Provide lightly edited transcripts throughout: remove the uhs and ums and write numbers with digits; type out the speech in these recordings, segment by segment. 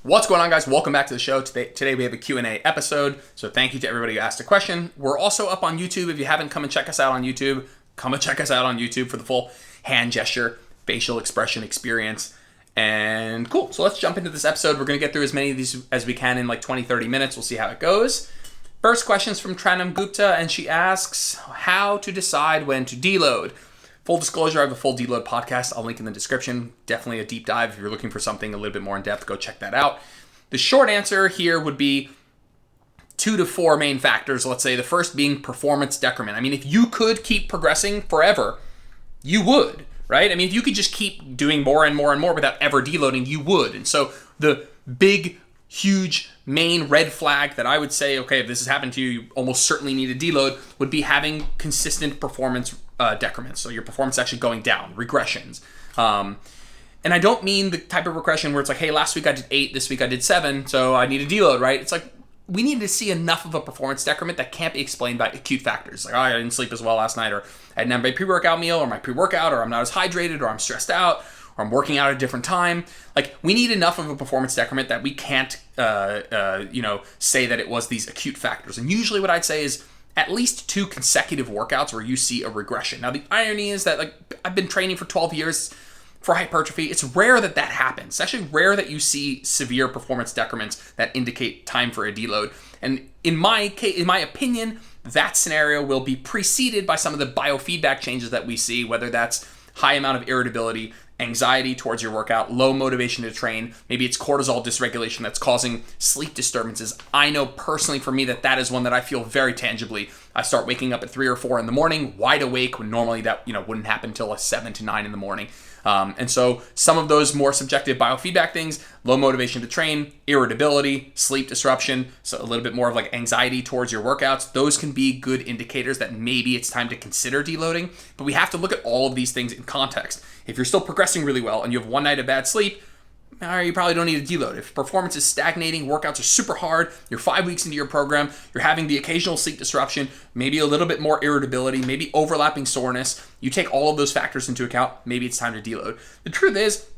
What's going on, guys? Welcome back to the show. Today we have a Q&A episode, so thank you to everybody who asked a question. We're also up on YouTube. If you haven't come and check us out on YouTube, come and check us out on YouTube for the full hand gesture, facial expression experience. And cool, so let's jump into this episode. We're going to get through as many of these as we can in like 20-30 minutes. We'll see how it goes. First question is from Tranam Gupta, and she asks how to decide when to deload. Full disclosure, I have a full deload podcast. I'll link in the description. Definitely a deep dive. If you're looking for something a little bit more in depth, go check that out. The short answer here would be 2 to 4 main factors. Let's say the first being performance decrement. I mean, if you could keep progressing forever, you would, right? I mean, if you could just keep doing more and more and more without ever deloading, you would. And so the big, huge main red flag that I would say, okay, if this has happened to you, you almost certainly need a deload, would be having consistent performance decrements. So your performance actually going down, regressions. And I don't mean the type of regression where it's like, hey, last week I did 8, this week I did 7, so I need a deload, right? It's like, we need to see enough of a performance decrement that can't be explained by acute factors. Like, oh, I didn't sleep as well last night, or I didn't have my pre-workout meal, or my pre-workout, or I'm not as hydrated, or I'm stressed out, or I'm working out at a different time. Like, we need enough of a performance decrement that we can't, say that it was these acute factors. And usually what I'd say is at least 2 consecutive workouts where you see a regression. Now, the irony is that, like, I've been training for 12 years for hypertrophy. It's rare that that happens. It's actually rare that you see severe performance decrements that indicate time for a deload. And in my opinion, that scenario will be preceded by some of the biofeedback changes that we see, whether that's high amount of irritability, anxiety towards your workout, low motivation to train. Maybe it's cortisol dysregulation that's causing sleep disturbances. I know personally for me that is one that I feel very tangibly. I start waking up at 3 or 4 in the morning, wide awake, when normally that wouldn't happen until like 7 to 9 in the morning. And so some of those more subjective biofeedback things, low motivation to train, irritability, sleep disruption, so a little bit more of like anxiety towards your workouts, those can be good indicators that maybe it's time to consider deloading. But we have to look at all of these things in context. If you're still progressing really well and you have one night of bad sleep, you probably don't need a deload. If performance is stagnating, workouts are super hard, you're 5 weeks into your program, you're having the occasional sleep disruption, maybe a little bit more irritability, maybe overlapping soreness, you take all of those factors into account, maybe it's time to deload. The truth is,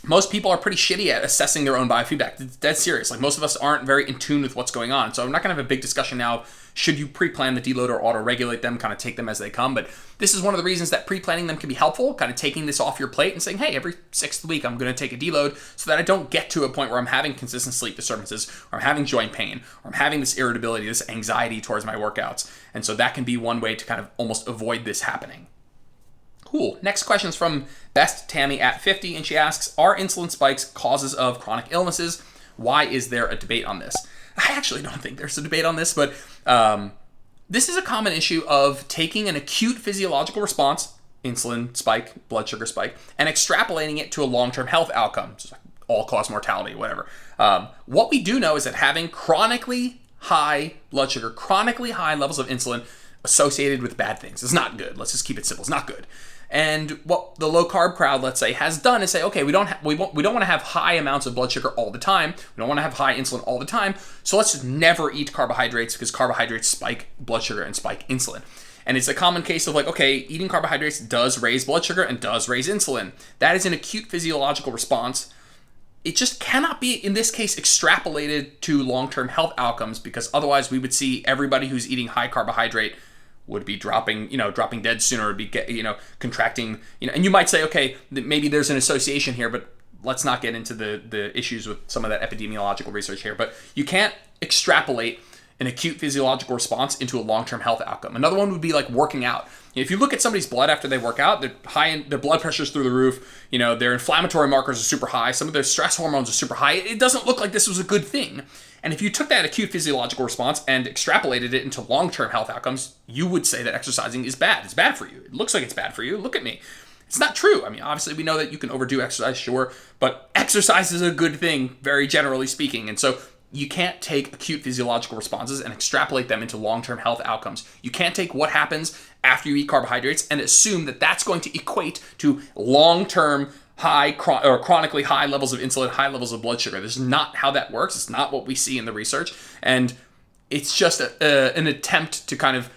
most people are pretty shitty at assessing their own biofeedback. It's dead serious. Like, most of us aren't very in tune with what's going on. So I'm not going to have a big discussion now. Should you pre-plan the deload or auto-regulate them, kind of take them as they come? But this is one of the reasons that pre-planning them can be helpful, kind of taking this off your plate and saying, hey, every 6th week I'm going to take a deload so that I don't get to a point where I'm having consistent sleep disturbances, or I'm having joint pain, or I'm having this irritability, this anxiety towards my workouts. And so that can be one way to kind of almost avoid this happening. Cool. Next question is from Best Tammy at 50, and she asks, are insulin spikes causes of chronic illnesses? Why is there a debate on this? I actually don't think there's a debate on this, but this is a common issue of taking an acute physiological response, insulin spike, blood sugar spike, and extrapolating it to a long-term health outcome, just like all-cause mortality, whatever. What we do know is that having chronically high blood sugar, chronically high levels of insulin associated with bad things is not good. Let's just keep it simple. It's not good. And what the low carb crowd, let's say, has done is say, okay, we don't want to have high amounts of blood sugar all the time. We don't want to have high insulin all the time. So let's just never eat carbohydrates, because carbohydrates spike blood sugar and spike insulin. And it's a common case of like, okay, eating carbohydrates does raise blood sugar and does raise insulin. That is an acute physiological response. It just cannot be, in this case, extrapolated to long-term health outcomes, because otherwise we would see everybody who's eating high carbohydrate would be dropping dead sooner, would be contracting, and you might say, okay, maybe there's an association here, but let's not get into the issues with some of that epidemiological research here. But you can't extrapolate an acute physiological response into a long-term health outcome. Another one would be like working out. If you look at somebody's blood after they work out, their blood pressure's through the roof, their inflammatory markers are super high, some of their stress hormones are super high. It doesn't look like this was a good thing. And if you took that acute physiological response and extrapolated it into long-term health outcomes, you would say that exercising is bad. It's bad for you. It looks like it's bad for you. Look at me. It's not true. I mean, obviously we know that you can overdo exercise, sure, but exercise is a good thing, very generally speaking. And so you can't take acute physiological responses and extrapolate them into long-term health outcomes. You can't take what happens after you eat carbohydrates and assume that that's going to equate to long-term chronically high levels of insulin, high levels of blood sugar. This is not how that works. It's not what we see in the research. And it's just an attempt to kind of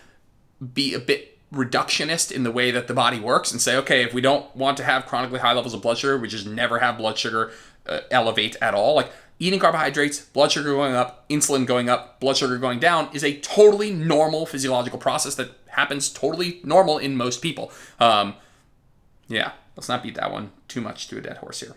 be a bit reductionist in the way that the body works and say, okay, if we don't want to have chronically high levels of blood sugar, we just never have blood sugar elevate at all. Like, eating carbohydrates, blood sugar going up, insulin going up, blood sugar going down is a totally normal physiological process that happens totally normal in most people. Yeah, let's not beat that one too much to a dead horse here.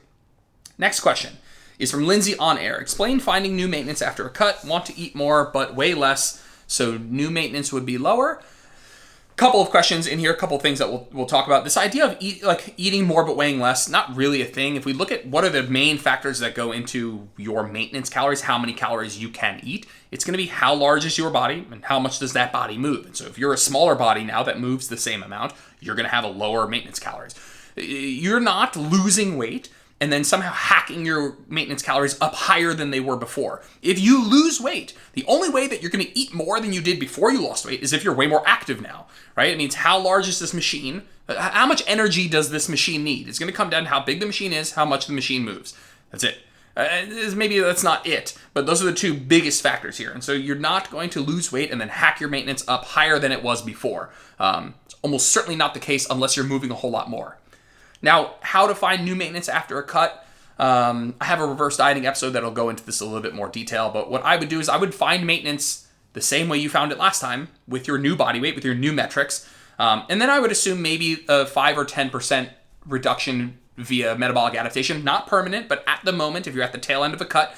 Next question is from Lindsay on air. Explain finding new maintenance after a cut. Want to eat more, but weigh less, so new maintenance would be lower. Couple of questions in here, a couple of things that we'll talk about. This idea of eating more but weighing less, not really a thing. If we look at what are the main factors that go into your maintenance calories, how many calories you can eat, it's going to be how large is your body and how much does that body move. And so if you're a smaller body now that moves the same amount, you're going to have a lower maintenance calories. You're not losing weight and then somehow hacking your maintenance calories up higher than they were before. If you lose weight, the only way that you're going to eat more than you did before you lost weight is if you're way more active now, right? It means how large is this machine? How much energy does this machine need? It's going to come down to how big the machine is, how much the machine moves. That's it. Maybe that's not it, but those are the two biggest factors here. And so you're not going to lose weight and then hack your maintenance up higher than it was before. It's almost certainly not the case unless you're moving a whole lot more. Now, how to find new maintenance after a cut. I have a reverse dieting episode that'll go into this a little bit more detail, but what I would do is I would find maintenance the same way you found it last time with your new body weight, with your new metrics. And then I would assume maybe a 5 or 10% reduction via metabolic adaptation. Not permanent, but at the moment, if you're at the tail end of a cut,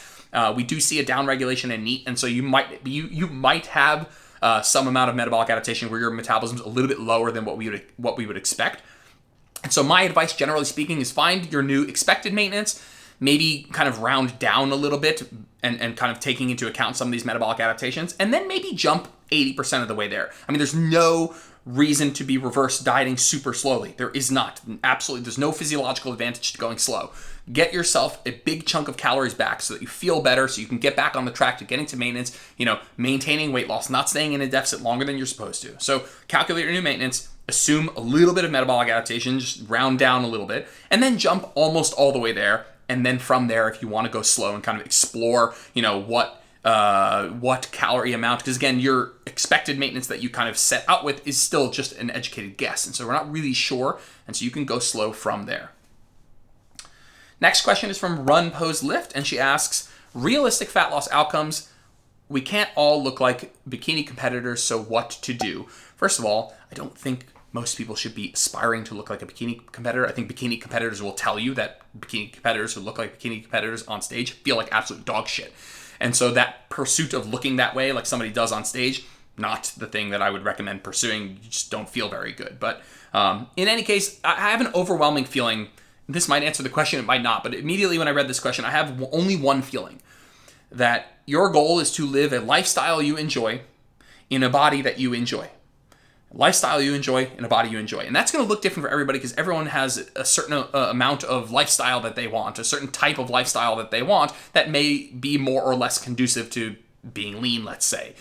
we do see a downregulation in NEAT, and so you might have some amount of metabolic adaptation where your metabolism is a little bit lower than what we would expect. And so my advice, generally speaking, is find your new expected maintenance, maybe kind of round down a little bit and kind of taking into account some of these metabolic adaptations, and then maybe jump 80% of the way there. I mean, there's no reason to be reverse dieting super slowly. There is not. Absolutely. There's no physiological advantage to going slow. Get yourself a big chunk of calories back so that you feel better, so you can get back on the track to getting to maintenance, maintaining weight loss, not staying in a deficit longer than you're supposed to. So calculate your new maintenance, assume a little bit of metabolic adaptation, just round down a little bit, and then jump almost all the way there. And then from there, if you want to go slow and kind of explore, what calorie amount, because again, your expected maintenance that you kind of set out with is still just an educated guess. And so we're not really sure. And so you can go slow from there. Next question is from Run, Pose, Lift. And she asks, realistic fat loss outcomes. We can't all look like bikini competitors, so what to do? First of all, I don't think most people should be aspiring to look like a bikini competitor. I think bikini competitors will tell you that bikini competitors who look like bikini competitors on stage feel like absolute dog shit. And so that pursuit of looking that way, like somebody does on stage, not the thing that I would recommend pursuing. You just don't feel very good. But in any case, I have an overwhelming feeling. This might answer the question, it might not. But immediately when I read this question, I have only one feeling. That your goal is to live a lifestyle you enjoy in a body that you enjoy. Lifestyle you enjoy in a body you enjoy. And that's going to look different for everybody because everyone has a certain amount of lifestyle that they want, a certain type of lifestyle that they want that may be more or less conducive to being lean, let's say.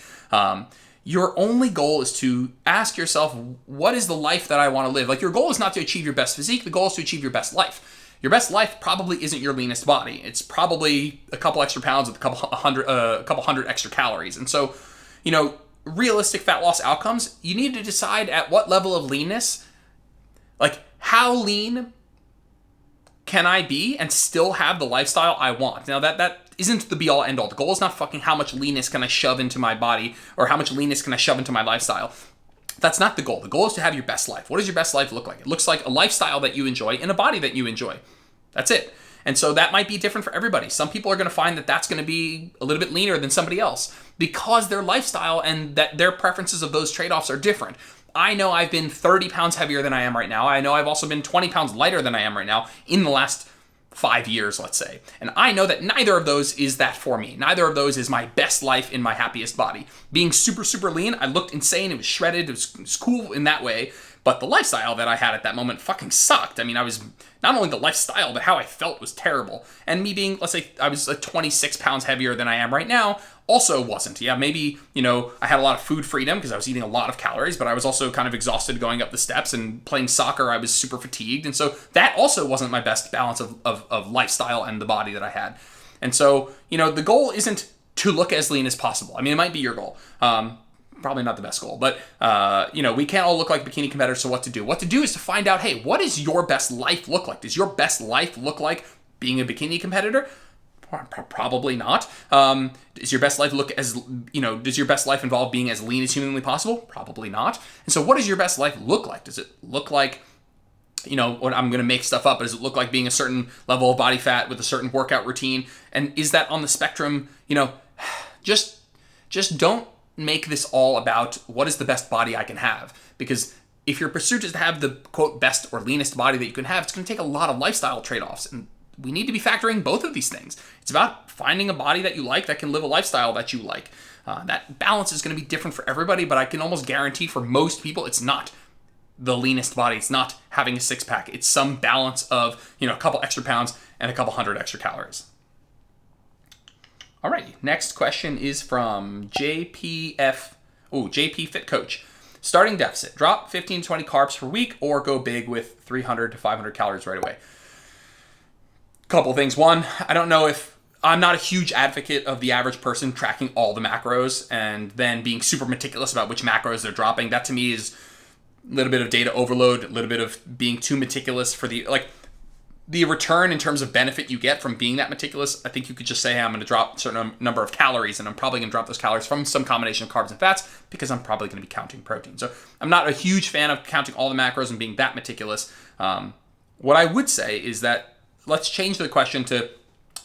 Your only goal is to ask yourself, what is the life that I want to live? Like, your goal is not to achieve your best physique. The goal is to achieve your best life. Your best life probably isn't your leanest body. It's probably a couple extra pounds with a couple hundred extra calories. And so, realistic fat loss outcomes, you need to decide at what level of leanness, like how lean can I be and still have the lifestyle I want? Now that isn't the be all end all. The goal is not fucking how much leanness can I shove into my body or how much leanness can I shove into my lifestyle. That's not the goal. The goal is to have your best life. What does your best life look like? It looks like a lifestyle that you enjoy in a body that you enjoy. That's it. And so that might be different for everybody. Some people are going to find that that's going to be a little bit leaner than somebody else because their lifestyle and that their preferences of those trade-offs are different. I know I've been 30 pounds heavier than I am right now. I know I've also been 20 pounds lighter than I am right now in the last 5 years, let's say. And I know that neither of those is that for me. Neither of those is my best life in my happiest body. Being super, super lean, I looked insane. It was shredded. It was cool in that way. But the lifestyle that I had at that moment fucking sucked. I mean, I was not only the lifestyle, but how I felt was terrible. And me being, let's say, I was 26 pounds heavier than I am right now, also wasn't. Yeah, maybe, I had a lot of food freedom because I was eating a lot of calories, but I was also kind of exhausted going up the steps and playing soccer. I was super fatigued. And so that also wasn't my best balance of lifestyle and the body that I had. And so, the goal isn't to look as lean as possible. I mean, it might be your goal. Probably not the best goal, but, we can't all look like bikini competitors, so what to do? What to do is to find out, hey, what does your best life look like? Does your best life look like being a bikini competitor? Probably not. Does your best life look as, does your best life involve being as lean as humanly possible? Probably not. And so what does your best life look like? Does it look like, what I'm going to make stuff up, but does it look like being a certain level of body fat with a certain workout routine? And is that on the spectrum? Just don't make this all about what is the best body I can have. Because if your pursuit is to have the, quote, best or leanest body that you can have, it's going to take a lot of lifestyle trade-offs. And we need to be factoring both of these things. It's about finding a body that you like that can live a lifestyle that you like. That balance is going to be different for everybody, but I can almost guarantee for most people, it's not the leanest body. It's not having a six-pack. It's some balance of, a couple extra pounds and a couple hundred extra calories. Alrighty, next question is from JP Fit Coach. Starting deficit, drop 15 to 20 carbs per week or go big with 300 to 500 calories right away. Couple things. One, I'm not a huge advocate of the average person tracking all the macros and then being super meticulous about which macros they're dropping. That to me is a little bit of data overload, a little bit of being too meticulous for the return in terms of benefit you get from being that meticulous. I think you could just say, hey, I'm going to drop a certain number of calories, and I'm probably going to drop those calories from some combination of carbs and fats because I'm probably going to be counting protein. So I'm not a huge fan of counting all the macros and being that meticulous. What I would say is that let's change the question to,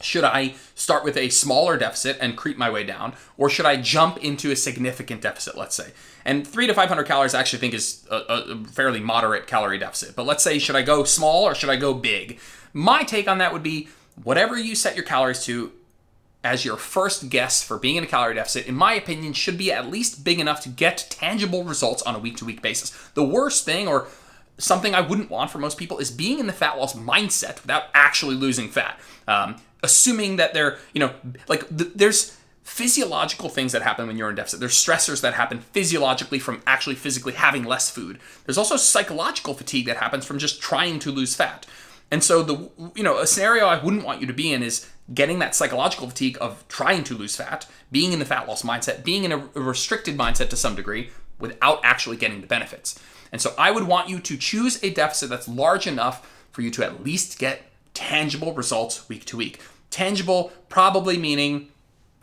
should I start with a smaller deficit and creep my way down, or should I jump into a significant deficit, let's say? And 300 to 500 calories I actually think is a fairly moderate calorie deficit. But let's say, should I go small or should I go big? My take on that would be whatever you set your calories to as your first guess for being in a calorie deficit, in my opinion, should be at least big enough to get tangible results on a week-to-week basis. The worst thing, or something I wouldn't want for most people, is being in the fat loss mindset without actually losing fat. Assuming that there's physiological things that happen when you're in deficit. There's stressors that happen physiologically from actually physically having less food. There's also psychological fatigue that happens from just trying to lose fat. And so a scenario I wouldn't want you to be in is getting that psychological fatigue of trying to lose fat, being in the fat loss mindset, being in a restricted mindset to some degree without actually getting the benefits. And so I would want you to choose a deficit that's large enough for you to at least get tangible results week to week. Tangible probably meaning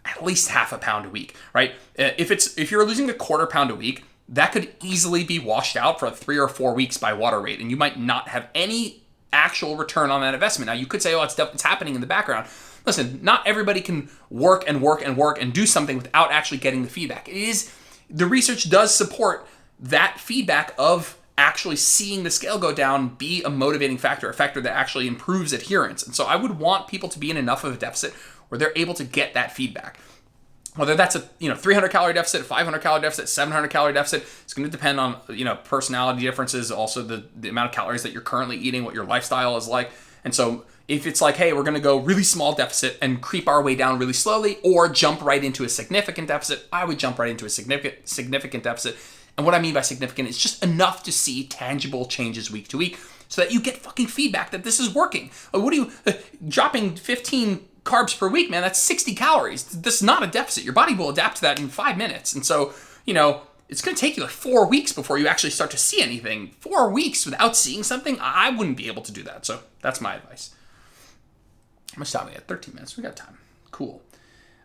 at least half a pound a week, right? If you're losing a quarter pound a week, that could easily be washed out for 3 or 4 weeks by water weight, and you might not have any actual return on that investment. Now you could say, oh, it's happening in the background. Listen, not everybody can work and do something without actually getting the feedback. The research does support that feedback of actually seeing the scale go down be a motivating factor, a factor that actually improves adherence. And so I would want people to be in enough of a deficit where they're able to get that feedback. Whether that's a 300 calorie deficit, 500 calorie deficit, 700 calorie deficit, it's going to depend on personality differences, also the amount of calories that you're currently eating, what your lifestyle is like. And so if it's like, hey, we're going to go really small deficit and creep our way down really slowly, or jump right into a significant deficit, I would jump right into a significant deficit. And what I mean by significant is just enough to see tangible changes week to week so that you get fucking feedback that this is working. Dropping 15 carbs per week, man, that's 60 calories. This is not a deficit. Your body will adapt to that in 5 minutes. And so, it's going to take you like 4 weeks before you actually start to see anything. 4 weeks without seeing something, I wouldn't be able to do that. So that's my advice. How much time we got? 13 minutes. We got time. Cool.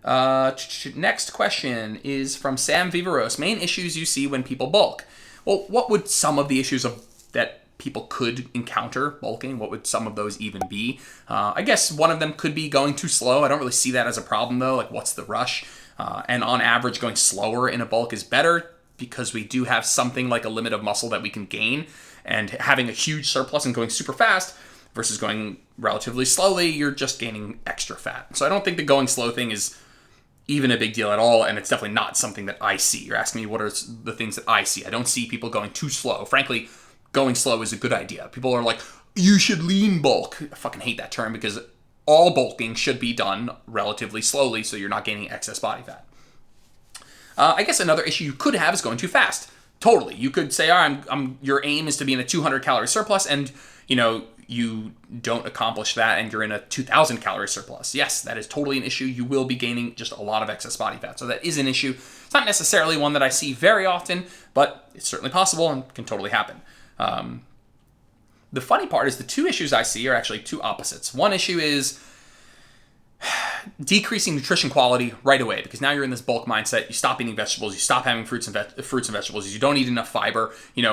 Next question is from Sam Viveros. Main issues you see when people bulk. Well, what would some of the issues that people could encounter bulking? What would some of those even be? I guess one of them could be going too slow. I don't really see that as a problem though. Like, what's the rush? And on average, going slower in a bulk is better because we do have something like a limit of muscle that we can gain. And having a huge surplus and going super fast versus going relatively slowly, you're just gaining extra fat. So I don't think the going slow thing is even a big deal at all, and it's definitely not something that I see. You're asking me what are the things that I see. I don't see people going too slow. Frankly, going slow is a good idea. People are like, you should lean bulk. I fucking hate that term because all bulking should be done relatively slowly so you're not gaining excess body fat. I guess another issue you could have is going too fast. Totally. You could say, your aim is to be in a 200 calorie surplus, and you don't accomplish that and you're in a 2,000 calorie surplus. Yes, that is totally an issue. You will be gaining just a lot of excess body fat. So that is an issue. It's not necessarily one that I see very often, but it's certainly possible and can totally happen. The funny part is the two issues I see are actually two opposites. One issue is decreasing nutrition quality right away, because now you're in this bulk mindset. You stop eating vegetables, you stop having fruits and vegetables, you don't eat enough fiber,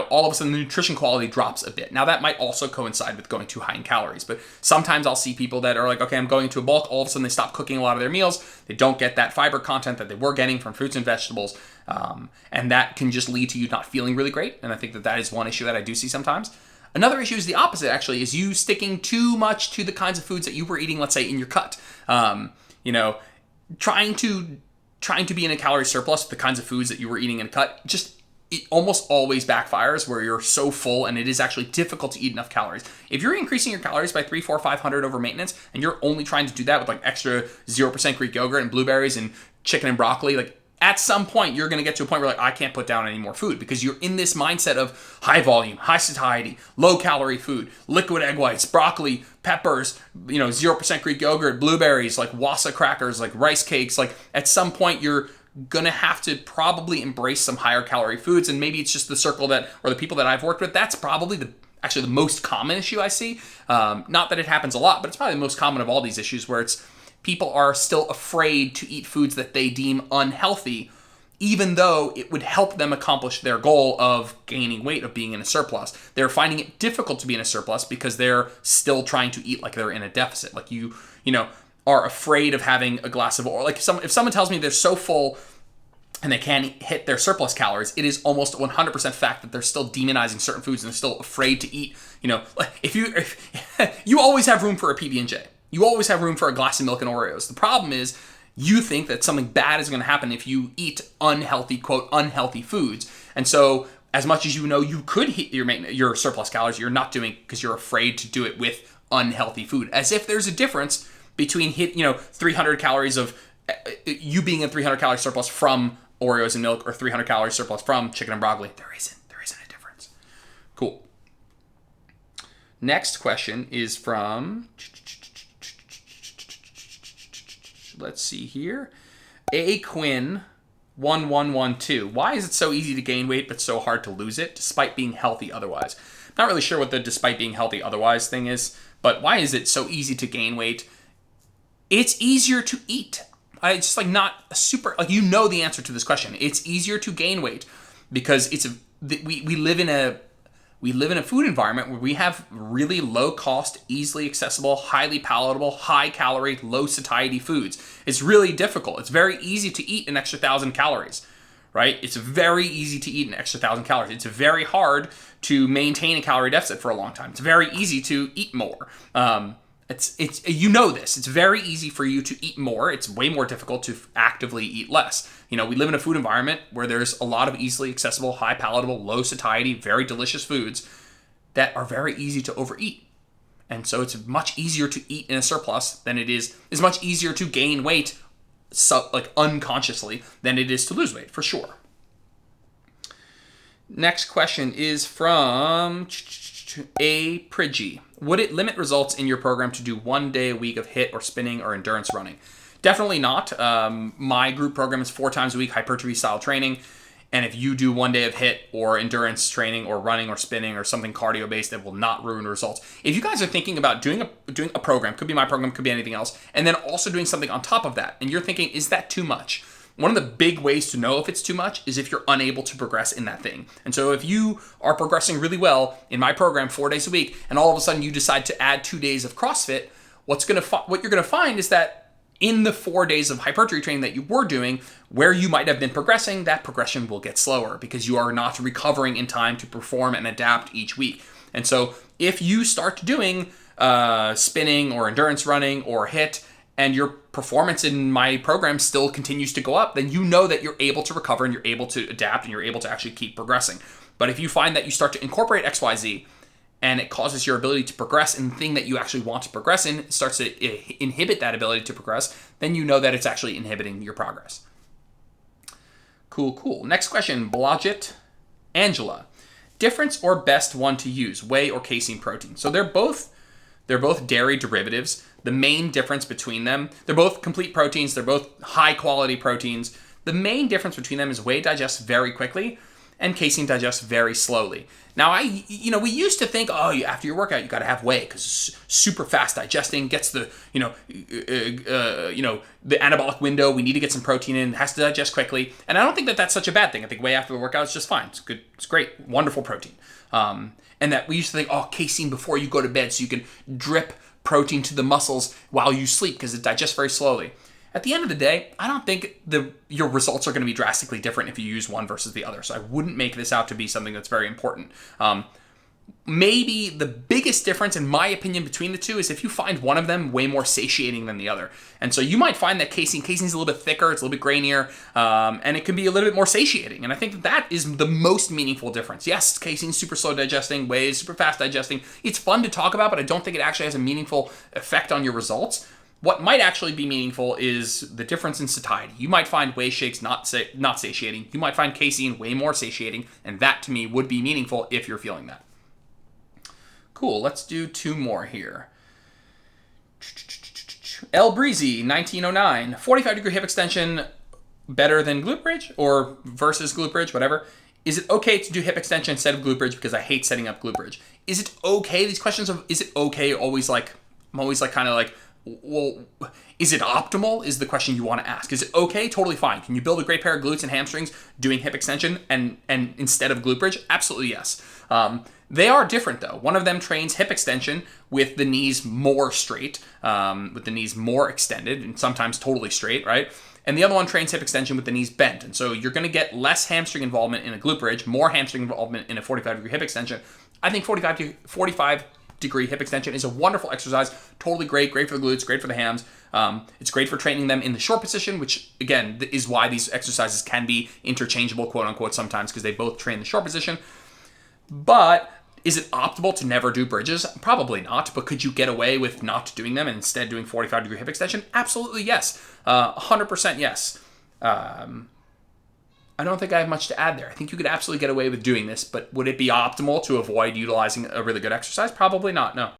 all of a sudden the nutrition quality drops a bit. Now that might also coincide with going too high in calories, but sometimes I'll see people that are like, okay, I'm going into a bulk, all of a sudden they stop cooking a lot of their meals, they don't get that fiber content that they were getting from fruits and vegetables, and that can just lead to you not feeling really great, and I think that is one issue that I do see sometimes. Another issue is the opposite, actually, is you sticking too much to the kinds of foods that you were eating, let's say, in your cut. Trying to be in a calorie surplus with the kinds of foods that you were eating in a cut, it almost always backfires where you're so full and it is actually difficult to eat enough calories. If you're increasing your calories by 300, 400, 500 over maintenance, and you're only trying to do that with like extra 0% Greek yogurt and blueberries and chicken and broccoli, like at some point you're going to get to a point where like I can't put down any more food, because you're in this mindset of high volume, high satiety, low calorie food, liquid egg whites, broccoli, peppers, 0% Greek yogurt, blueberries, like wasa crackers, like rice cakes. Like at some point you're going to have to probably embrace some higher calorie foods, and maybe it's just the circle or the people that I've worked with, that's probably the most common issue I see. Not that it happens a lot, but it's probably the most common of all these issues, where it's people are still afraid to eat foods that they deem unhealthy, even though it would help them accomplish their goal of gaining weight, of being in a surplus. They're finding it difficult to be in a surplus because they're still trying to eat like they're in a deficit. Like you are afraid of having a glass of oil. Like if someone tells me they're so full and they can't hit their surplus calories, it is almost 100% fact that they're still demonizing certain foods and they're still afraid to eat. If you always have room for a PB&J. You always have room for a glass of milk and Oreos. The problem is you think that something bad is going to happen if you eat unhealthy, quote, unhealthy foods. And so as much as you could hit your surplus calories, you're not doing it because you're afraid to do it with unhealthy food. As if there's a difference between 300 calories of you being in 300 calorie surplus from Oreos and milk or 300 calorie surplus from chicken and broccoli. There isn't a difference. Cool. Next question is from... Let's see here. Quinn1112. Why is it so easy to gain weight but so hard to lose it despite being healthy otherwise? Not really sure what the despite being healthy otherwise thing is, but why is it so easy to gain weight? It's easier to eat. It's just like not a super, like the answer to this question. It's easier to gain weight because we live in a food environment where we have really low cost, easily accessible, highly palatable, high calorie, low satiety foods. It's really difficult. It's very easy to eat an extra 1,000 calories, right? It's very easy to eat an extra 1,000 calories. It's very hard to maintain a calorie deficit for a long time. It's very easy to eat more. This. It's very easy for you to eat more. It's way more difficult to actively eat less. We live in a food environment where there's a lot of easily accessible, high palatable, low satiety, very delicious foods that are very easy to overeat. And so it's much easier to eat in a surplus than it's much easier to gain weight unconsciously than it is to lose weight, for sure. Next question is from A. Pridgy. Would it limit results in your program to do 1 day a week of HIIT or spinning or endurance running? Definitely not. My group program is 4 times a week hypertrophy style training. And if you do 1 day of HIIT or endurance training or running or spinning or something cardio based, that will not ruin results. If you guys are thinking about doing a program, could be my program, could be anything else, and then also doing something on top of that, and you're thinking, is that too much? One of the big ways to know if it's too much is if you're unable to progress in that thing. And so if you are progressing really well in my program 4 days a week, and all of a sudden you decide to add 2 days of CrossFit, what you're going to find is that in the 4 days of hypertrophy training that you were doing, where you might have been progressing, that progression will get slower because you are not recovering in time to perform and adapt each week. And so if you start doing spinning or endurance running or HIIT, and your performance in my program still continues to go up, then you know that you're able to recover and you're able to adapt and you're able to actually keep progressing. But if you find that you start to incorporate XYZ and it causes your ability to progress in the thing that you actually want to progress in, it starts to inhibit that ability to progress, then you know that it's actually inhibiting your progress. Cool. Next question, Blodgett Angela. Difference or best one to use, whey or casein protein? So they're both dairy derivatives. The main difference between them, they're both complete proteins, they're both high quality proteins. The main difference between them is whey digests very quickly, and casein digests very slowly. Now, we used to think, oh, after your workout, you got to have whey because it's super fast digesting, gets the, the anabolic window. We need to get some protein in. It has to digest quickly. And I don't think that that's such a bad thing. I think whey after the workout is just fine. It's good. It's great. Wonderful protein. And that we used to think, oh, casein before you go to bed so you can drip protein to the muscles while you sleep because it digests very slowly. At the end of the day, I don't think your results are going to be drastically different if you use one versus the other. So I wouldn't make this out to be something that's very important. Maybe the biggest difference, in my opinion, between the two is if you find one of them way more satiating than the other. And so you might find that casein's a little bit thicker, it's a little bit grainier, and it can be a little bit more satiating. And I think that is the most meaningful difference. Yes, casein's super slow digesting, whey is super fast digesting. It's fun to talk about, but I don't think it actually has a meaningful effect on your results. What might actually be meaningful is the difference in satiety. You might find whey shakes not satiating. You might find casein way more satiating, and that to me would be meaningful if you're feeling that. Cool, let's do 2 more here. El Breezy, 1909. 45-degree hip extension better than glute bridge or versus glute bridge, whatever. Is it okay to do hip extension instead of glute bridge because I hate setting up glute bridge? Is it okay? These questions of is it okay I'm always kind of like, well, is it optimal is the question you want to ask. Is it okay? Totally fine. Can you build a great pair of glutes and hamstrings doing hip extension and instead of glute bridge? Absolutely yes. They are different though. One of them trains hip extension with the knees more straight, with the knees more extended and sometimes totally straight, right? And the other one trains hip extension with the knees bent. And so you're going to get less hamstring involvement in a glute bridge, more hamstring involvement in a 45-degree hip extension. I think 45-degree hip extension is a wonderful exercise. Totally great for the glutes, great for the hams. It's great for training them in the short position, which again is why these exercises can be interchangeable, quote unquote, sometimes because they both train the short position. But is it optimal to never do bridges? Probably not, but could you get away with not doing them and instead doing 45-degree hip extension? Absolutely yes. 100% yes. I don't think I have much to add there. I think you could absolutely get away with doing this, but would it be optimal to avoid utilizing a really good exercise? Probably not, no.